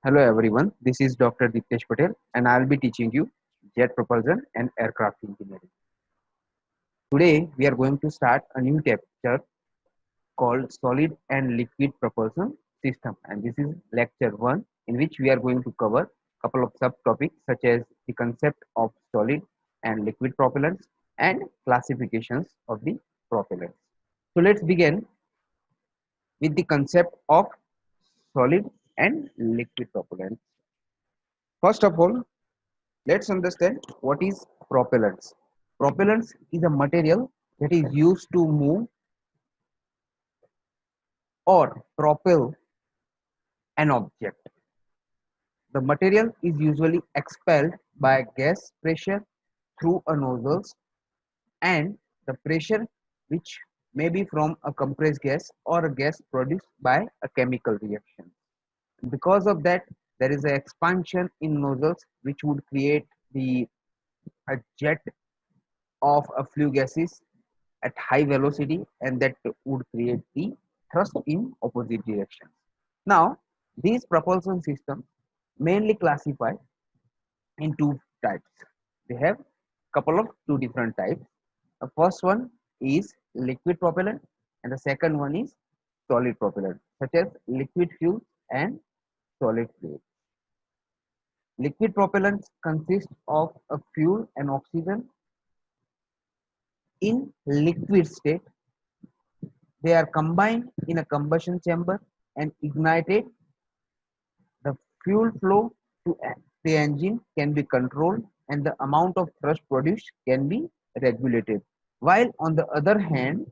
Hello everyone, this is Dr. Diptesh Patel and I'll be teaching you jet propulsion and aircraft engineering. Today we are going to start a new chapter called solid and liquid propulsion system, and this is lecture 1 in which we are going to cover a couple of subtopics such as the concept of solid and liquid propellants and classifications of the propellants. So let's begin with the concept of solid and liquid propellants. First of all, let's understand what is propellants. Propellants is a material that is used to move or propel an object. The material is usually expelled by gas pressure through a nozzles, and the pressure which may be from a compressed gas or a gas produced by a chemical reaction. Because of that, there is an expansion in nozzles which would create the a jet of a flue gases at high velocity, and that would create the thrust in opposite direction. Now, these propulsion systems mainly classified in two types. They have couple of two different types. The first one is liquid propellant and the second one is solid propellant, such as liquid fuel and solid fuel. Liquid propellants consist of a fuel and oxygen in liquid state. They are combined in a combustion chamber and ignited. The fuel flow to the engine can be controlled and the amount of thrust produced can be regulated. While on the other hand,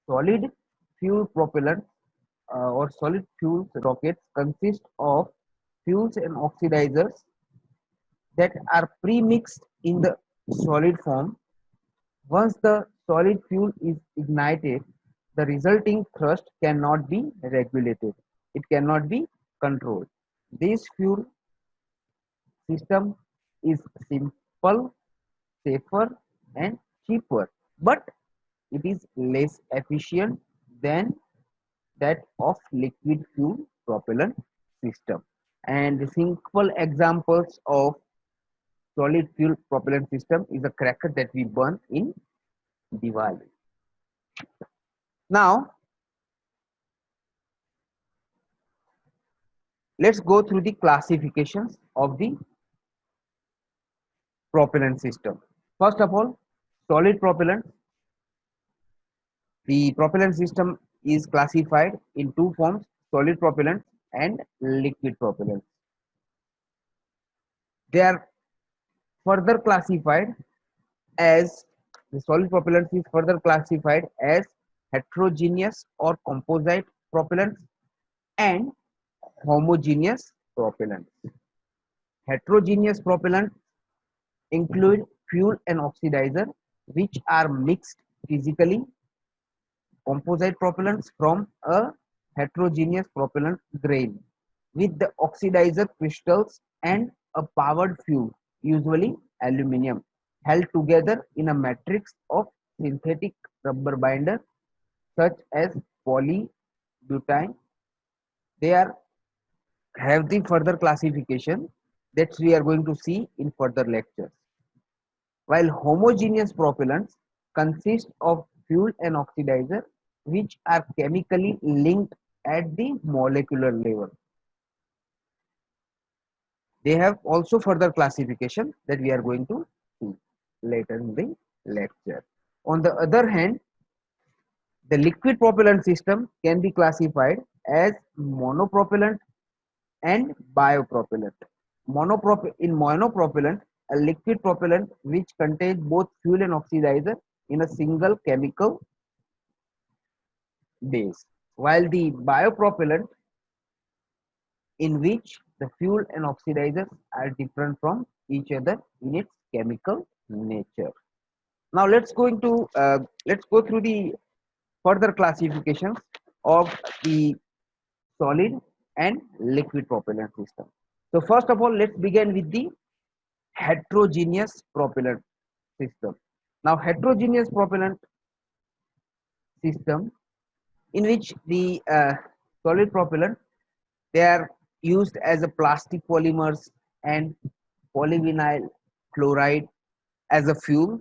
solid fuel propellant or solid fuel rockets consist of fuels and oxidizers that are pre-mixed in the solid form. Once the solid fuel is ignited, the resulting thrust cannot be regulated. It cannot be controlled. This fuel system is simple, safer, and cheaper, but it is less efficient than that of liquid fuel propellant system. And the simple examples of solid fuel propellant system is a cracker that we burn in Diwali. Now, let's go through the classifications of the propellant system. First of all, solid propellant. The propellant system is classified in two forms: solid propellant and liquid propellant. They are further classified as the solid propellant is further classified as heterogeneous or composite propellants and homogeneous propellants. Heterogeneous propellants include fuel and oxidizer which are mixed physically. Composite propellants from a heterogeneous propellant grain with the oxidizer crystals and a powered fuel, usually aluminum, held together in a matrix of synthetic rubber binder such as polybutene. They are have the further classification that we are going to see in further lectures. While homogeneous propellants consist of fuel and oxidizer which are chemically linked at the molecular level. They have also further classification that we are going to see later in the lecture. On the other hand, the liquid propellant system can be classified as monopropellant and biopropellant. In monopropellant, a liquid propellant which contains both fuel and oxidizer in a single chemical base, while the biopropellant in which the fuel and oxidizers are different from each other in its chemical nature. Now let's go through the further classifications of the solid and liquid propellant system. So first of all, let's begin with the heterogeneous propellant system. Now heterogeneous propellant system in which the solid propellant, they are used as a plastic polymers and polyvinyl chloride as a fuel,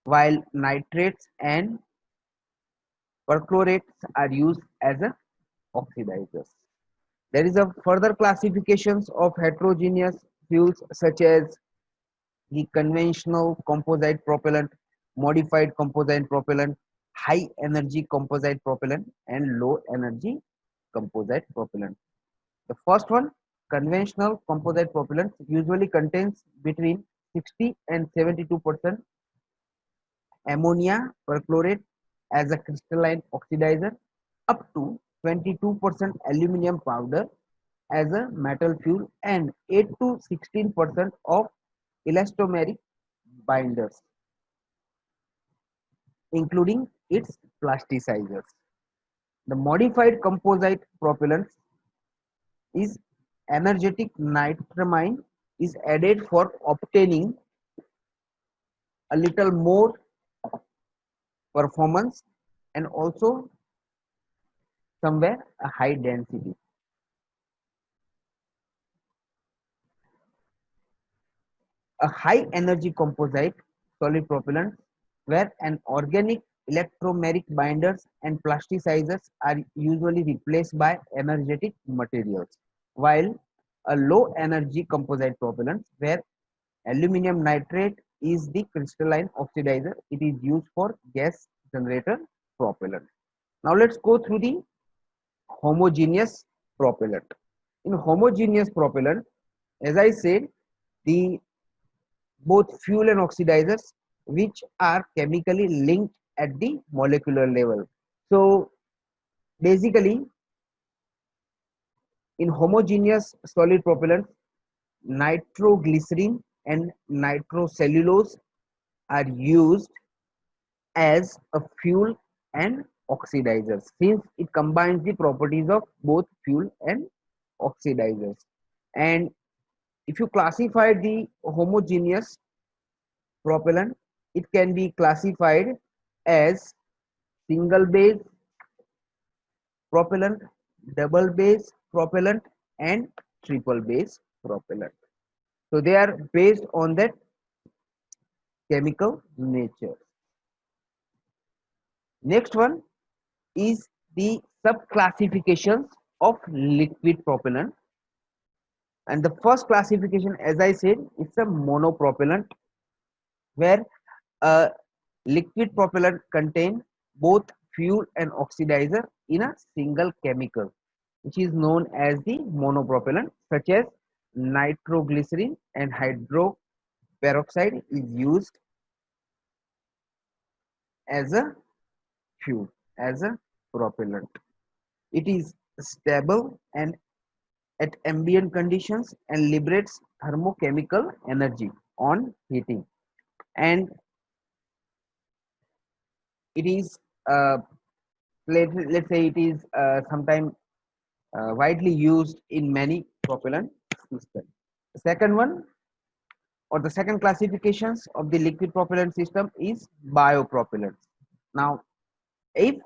while nitrates and perchlorates are used as a oxidizers. There is a further classifications of heterogeneous fuels such as the conventional composite propellant, modified composite propellant, high energy composite propellant, and low energy composite propellant. The first one, conventional composite propellant, usually contains between 60 and 72% ammonia perchlorate as a crystalline oxidizer, up to 22% aluminum powder as a metal fuel, and 8 to 16% of elastomeric binders, including its plasticizers. The modified composite propellant is energetic nitramine is added for obtaining a little more performance and also somewhere a high density. A high energy composite solid propellant where an organic electromeric binders and plasticizers are usually replaced by energetic materials, while a low energy composite propellant where aluminum nitrate is the crystalline oxidizer. It is used for gas generator propellant. Now let's go through the homogeneous propellant. In homogeneous propellant, as I said, the both fuel and oxidizers which are chemically linked at the molecular level. So basically in homogeneous solid propellant, nitroglycerin and nitrocellulose are used as a fuel and oxidizers since it combines the properties of both fuel and oxidizers. And if you classify the homogeneous propellant, it can be classified as single base propellant, double base propellant, and triple base propellant. So they are based on that chemical nature. Next one is the subclassifications of liquid propellant. And the first classification, as I said, it's a monopropellant where a liquid propellant contains both fuel and oxidizer in a single chemical, which is known as the monopropellant, such as nitroglycerin and hydroperoxide is used as a fuel, as a propellant. It is stable and at ambient conditions and liberates thermochemical energy on heating, and it is let's say it is sometimes widely used in many propellant systems. The second one or the second classifications of the liquid propellant system is biopropellants. Now, if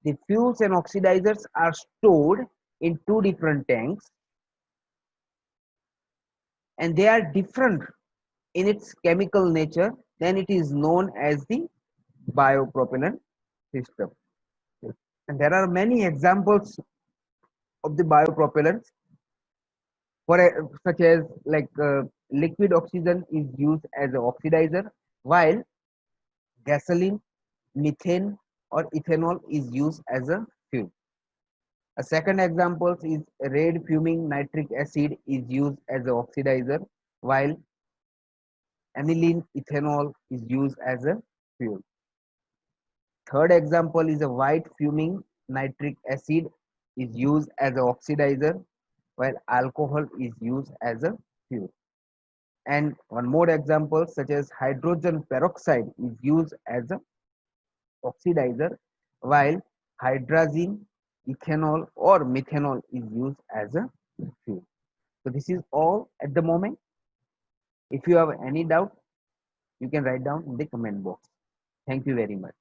the fuels and oxidizers are stored in two different tanks and they are different in its chemical nature, then it is known as the biopropellant system. And there are many examples of the biopropellants, such as like liquid oxygen is used as an oxidizer, while gasoline, methane, or ethanol is used as a fuel. A second example is red fuming nitric acid is used as an oxidizer, while aniline ethanol is used as a fuel. Third example is a white fuming nitric acid is used as an oxidizer, while alcohol is used as a fuel. And one more example such as hydrogen peroxide is used as a oxidizer, while hydrazine, ethanol or methanol is used as a fuel. So this is all at the moment. If you have any doubt, you can write down in the comment box. Thank you very much.